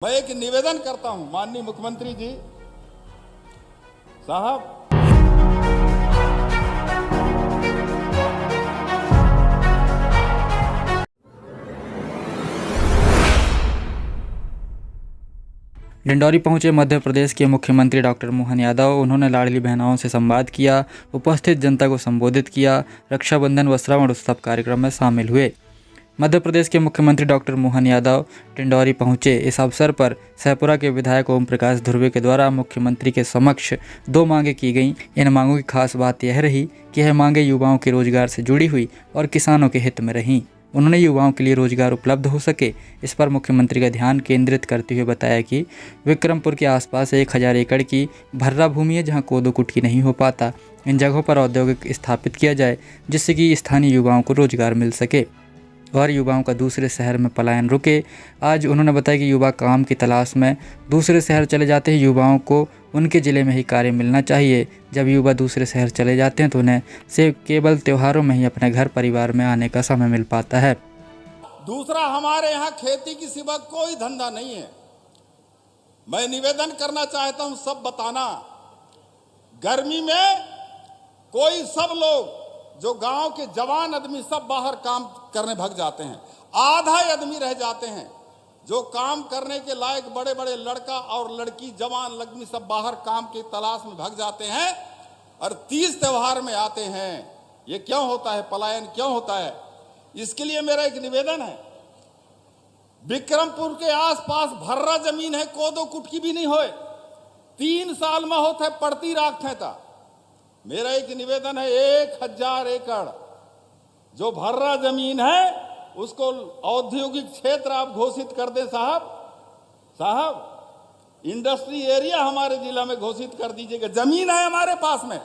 मैं एक निवेदन करता हूं माननीय मुख्यमंत्री जी साहब, डिंडौरी पहुंचे मध्य प्रदेश के मुख्यमंत्री डॉक्टर मोहन यादव। उन्होंने लाडली बहनों से संवाद किया, उपस्थित जनता को संबोधित किया। रक्षाबंधन व श्रावण उत्सव कार्यक्रम में शामिल हुए। मध्य प्रदेश के मुख्यमंत्री डॉक्टर मोहन यादव डिंडौरी पहुंचे। इस अवसर पर सहपुरा के विधायक ओम प्रकाश धुर्वे के द्वारा मुख्यमंत्री के समक्ष 2 मांगें की गईं। इन मांगों की खास बात यह रही कि यह मांगें युवाओं के रोजगार से जुड़ी हुई और किसानों के हित में रहीं। उन्होंने युवाओं के लिए रोजगार उपलब्ध हो सके, इस पर मुख्यमंत्री का ध्यान केंद्रित करते हुए बताया कि विक्रमपुर के आसपास 1000 एकड़ की भर्रा भूमि है जहां कोदो कुटकी नहीं हो पाता। इन जगहों पर औद्योगिक स्थापित किया जाए जिससे कि स्थानीय युवाओं को रोजगार मिल सके और युवाओं का दूसरे शहर में पलायन रुके। आज उन्होंने बताया कि युवा काम की तलाश में दूसरे शहर चले जाते हैं। युवाओं को उनके ज़िले में ही कार्य मिलना चाहिए। जब युवा दूसरे शहर चले जाते हैं तो उन्हें सिर्फ केवल त्योहारों में ही अपने घर परिवार में आने का समय मिल पाता है। दूसरा, हमारे यहाँ खेती की सिवा कोई धंधा नहीं है। मैं निवेदन करना चाहता हूं, सब बताना, गर्मी में कोई सब लोग जो गांव के जवान आदमी सब बाहर काम करने भाग जाते हैं, आधा आदमी रह जाते हैं जो काम करने के लायक बड़े बड़े लड़का और लड़की जवान आदमी सब बाहर काम की तलाश में भाग जाते हैं और 30 त्योहार में आते हैं। ये क्यों होता है, पलायन क्यों होता है? इसके लिए मेरा एक निवेदन है, विक्रमपुर के आसपास भर्रा जमीन है, कोदो कुटकी भी नहीं होए, 3 साल में होता है पड़ती राखते था। मेरा एक निवेदन है, 1000 एकड़ जो भर्रा जमीन है उसको औद्योगिक क्षेत्र आप घोषित कर दें साहब, इंडस्ट्री एरिया हमारे जिला में घोषित कर दीजिएगा। जमीन है हमारे पास में,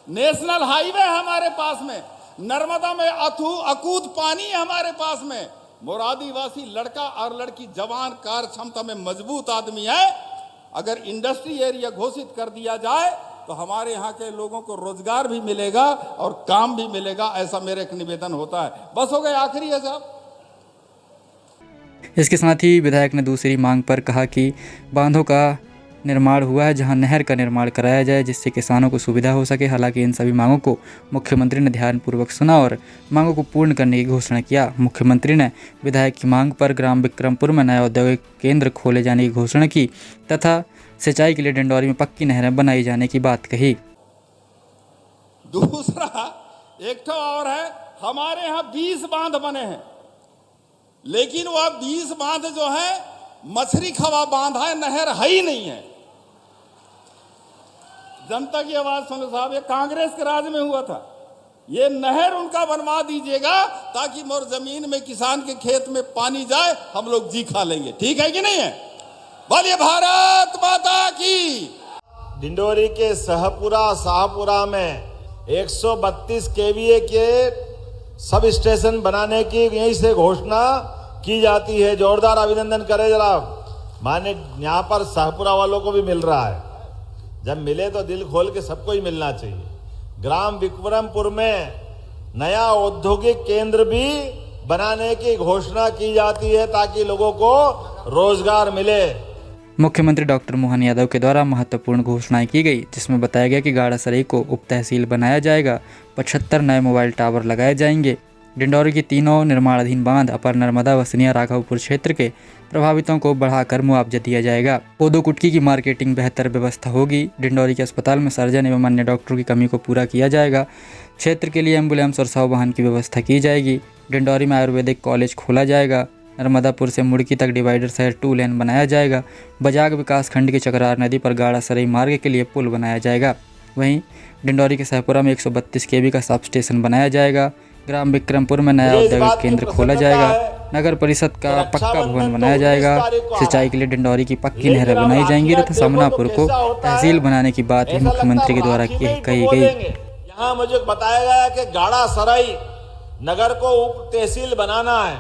नेशनल हाईवे है हमारे पास में, नर्मदा में अकूत पानी है हमारे पास में। मोरादीवासी लड़का और लड़की जवान कार्य क्षमता में मजबूत आदमी है। अगर इंडस्ट्री एरिया घोषित कर दिया जाए तो हमारे यहाँ के लोगों को रोजगार भी मिलेगा और काम भी मिलेगा। ऐसा मेरा एक निवेदन होता है। बस हो गए, आखिरी है साहब। इसके साथ ही विधायक ने दूसरी मांग पर कहा कि बांधों का निर्माण हुआ है जहां नहर का निर्माण कराया जाए जिससे किसानों को सुविधा हो सके। हालांकि इन सभी मांगों को मुख्यमंत्री ने ध्यानपूर्वक सुना और मांगों को पूर्ण करने की घोषणा किया। मुख्यमंत्री ने विधायक की मांग पर ग्राम विक्रमपुर में नया औद्योगिक केंद्र खोले जाने की घोषणा की तथा सिंचाई के लिए डिंडौरी में पक्की नहरें बनाई जाने की बात कही। दूसरा एक तो और है, हमारे यहाँ 20 बांध बने हैं, लेकिन वह 20 बांध जो है मछली खवा बांध है, नहर है ही नहीं है। जनता की आवाज सुनो साहब, ये कांग्रेस के राज में हुआ था। ये नहर उनका बनवा दीजिएगा ताकि मोर जमीन में किसान के खेत में पानी जाए, हम लोग जी खा लेंगे। ठीक है कि नहीं है? बोलिए भारत माता की। डिंडौरी के शाहपुरा में 132 केवीए के सब स्टेशन बनाने की यहीं से घोषणा की जाती है। जोरदार अभिनंदन करें जरा। माने यहाँ पर शाहपुरा वालों को भी मिल रहा है, जब मिले तो दिल खोल के सबको ही मिलना चाहिए। ग्राम विक्रमपुर में नया औद्योगिक केंद्र भी बनाने की घोषणा की जाती है ताकि लोगों को रोजगार मिले। मुख्यमंत्री डॉक्टर मोहन यादव के द्वारा महत्वपूर्ण घोषणाएं की गई जिसमें बताया गया कि गाड़ासराई को उप तहसील बनाया जाएगा, 75 नए मोबाइल टावर लगाए जाएंगे। डिंडौरी की 3 निर्माणाधीन बांध अपर नर्मदा व सनिया राघवपुर क्षेत्र के प्रभावितों को बढ़ाकर मुआवजा दिया जाएगा। कोदो कुटकी की मार्केटिंग बेहतर व्यवस्था होगी। डिंडौरी के अस्पताल में सर्जन एवं अन्य डॉक्टरों की कमी को पूरा किया जाएगा। क्षेत्र के लिए एम्बुलेंस और 100 वाहन की व्यवस्था की जाएगी। डिंडौरी में आयुर्वेदिक कॉलेज खोला जाएगा। नर्मदापुर से मुड़की तक डिवाइडर सहित 2 लेन बनाया जाएगा। बजाग विकास खंड के चकरार नदी पर गाड़ासराई मार्ग के लिए पुल बनाया जाएगा। वहीं डिंडौरी के सहपुरा में 132 केवी का सब स्टेशन बनाया जाएगा। ग्राम विक्रमपुर में नया औद्योगिक केंद्र खोला जाएगा। नगर परिषद का पक्का भवन बनाया जाएगा। सिंचाई के लिए डिंडौरी की पक्की नहरें बनाई जाएंगी तथा समनापुर को तहसील बनाने की बात भी मुख्यमंत्री के द्वारा कही गई। यहाँ मुझे बताया गया कि गाड़ासराई नगर को उप तहसील बनाना है,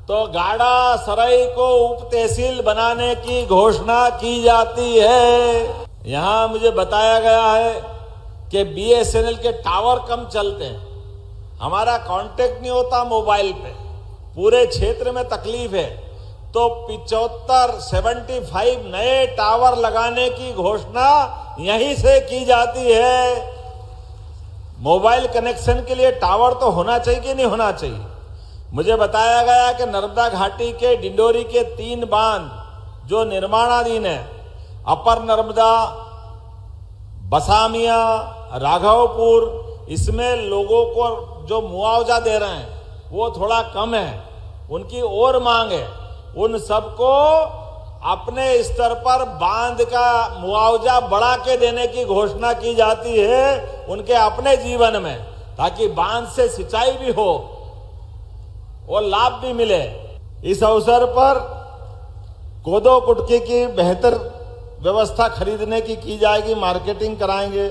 तो गाड़ासराई को उप तहसील बनाने की घोषणा की जाती है। यहाँ मुझे बताया गया है कि BSNL के टावर कम चलते हैं, हमारा कांटेक्ट नहीं होता मोबाइल पे, पूरे क्षेत्र में तकलीफ है, तो 75 नए टावर लगाने की घोषणा यहीं से की जाती है। मोबाइल कनेक्शन के लिए टावर तो होना चाहिए कि नहीं होना चाहिए। मुझे बताया गया कि नर्मदा घाटी के डिंडोरी के 3 बांध जो निर्माणाधीन है, अपर नर्मदा, बसामिया, राघवपुर, इसमें लोगों को जो मुआवजा दे रहे हैं वो थोड़ा कम है, उनकी और मांग है। उन सबको अपने स्तर पर बांध का मुआवजा बढ़ा के देने की घोषणा की जाती है उनके अपने जीवन में, ताकि बांध से सिंचाई भी हो और लाभ भी मिले। इस अवसर पर कोदो कुटकी की बेहतर व्यवस्था खरीदने की जाएगी, मार्केटिंग कराएंगे।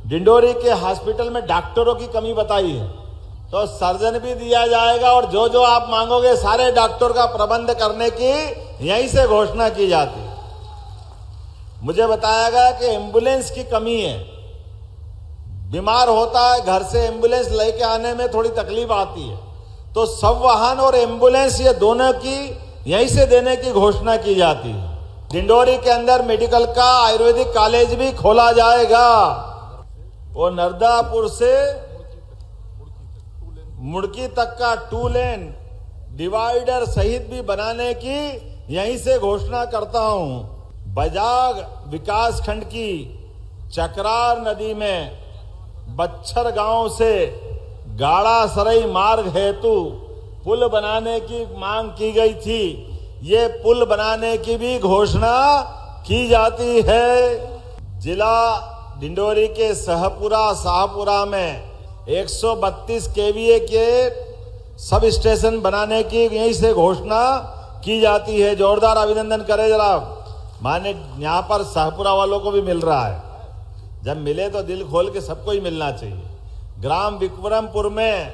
डिंडोरी के हॉस्पिटल में डॉक्टरों की कमी बताई है तो सर्जन भी दिया जाएगा और जो जो आप मांगोगे सारे डॉक्टर का प्रबंध करने की यहीं से घोषणा की जाती है। मुझे बताया गया कि एम्बुलेंस की कमी है, बीमार होता है घर से एम्बुलेंस लेके आने में थोड़ी तकलीफ आती है, तो सब वाहन और एम्बुलेंस ये दोनों की यहीं से देने की घोषणा की जाती है। डिंडोरी के अंदर मेडिकल का आयुर्वेदिक कॉलेज भी खोला जाएगा और नर्मदापुर से मुड़की तक का 2 लेन डिवाइडर सहित भी बनाने की यहीं से घोषणा करता हूं। बजाग विकास खंड की चकरार नदी में बच्छर गांव से गाड़ा सरई मार्ग हेतु पुल बनाने की मांग की गई थी, ये पुल बनाने की भी घोषणा की जाती है। जिला डिंडोरी के शाहपुरा में 132 केवीए के सब स्टेशन बनाने की यहीं से घोषणा की जाती है। जोरदार अभिनंदन करें जरा। माने यहाँ पर शाहपुरा वालों को भी मिल रहा है, जब मिले तो दिल खोल के सबको ही मिलना चाहिए। ग्राम विक्रमपुर में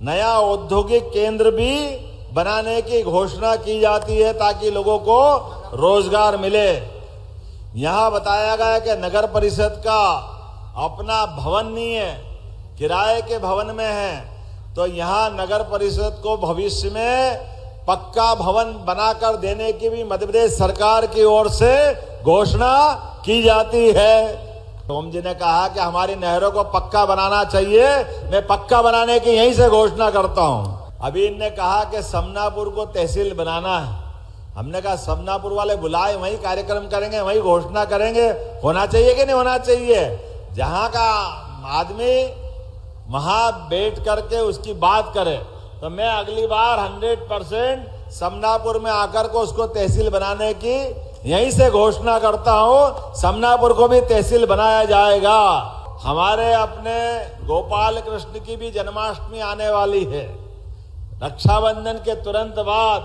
नया औद्योगिक केंद्र भी बनाने की घोषणा की जाती है ताकि लोगों को रोजगार मिले। यहाँ बताया गया कि नगर परिषद का अपना भवन नहीं है, किराए के भवन में है, तो यहाँ नगर परिषद को भविष्य में पक्का भवन बनाकर देने की भी मध्य प्रदेश सरकार की ओर से घोषणा की जाती है। ओम जी ने कहा कि हमारी नहरों को पक्का बनाना चाहिए, मैं पक्का बनाने की यहीं से घोषणा करता हूं। अभी इनने कहा कि समनापुर को तहसील बनाना है, हमने कहा समनापुर वाले बुलाए, वहीं कार्यक्रम करेंगे, वहीं घोषणा करेंगे। होना चाहिए कि नहीं होना चाहिए? जहां का आदमी वहां बैठ करके उसकी बात करे, तो मैं अगली बार 100% समनापुर में आकर को उसको तहसील बनाने की यहीं से घोषणा करता हूं। समनापुर को भी तहसील बनाया जाएगा। हमारे अपने गोपाल कृष्ण की भी जन्माष्टमी आने वाली है। रक्षाबंधन के तुरंत बाद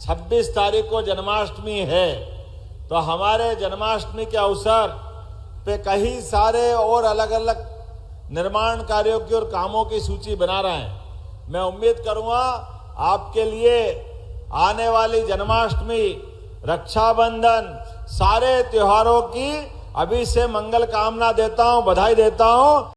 26 तारीख को जन्माष्टमी है, तो हमारे जन्माष्टमी के अवसर पे कई सारे और अलग अलग निर्माण कार्यों की और कामों की सूची बना रहे हैं। मैं उम्मीद करूंगा आपके लिए आने वाली जन्माष्टमी, रक्षाबंधन, सारे त्योहारों की अभी से मंगल कामना देता हूं, बधाई देता हूं।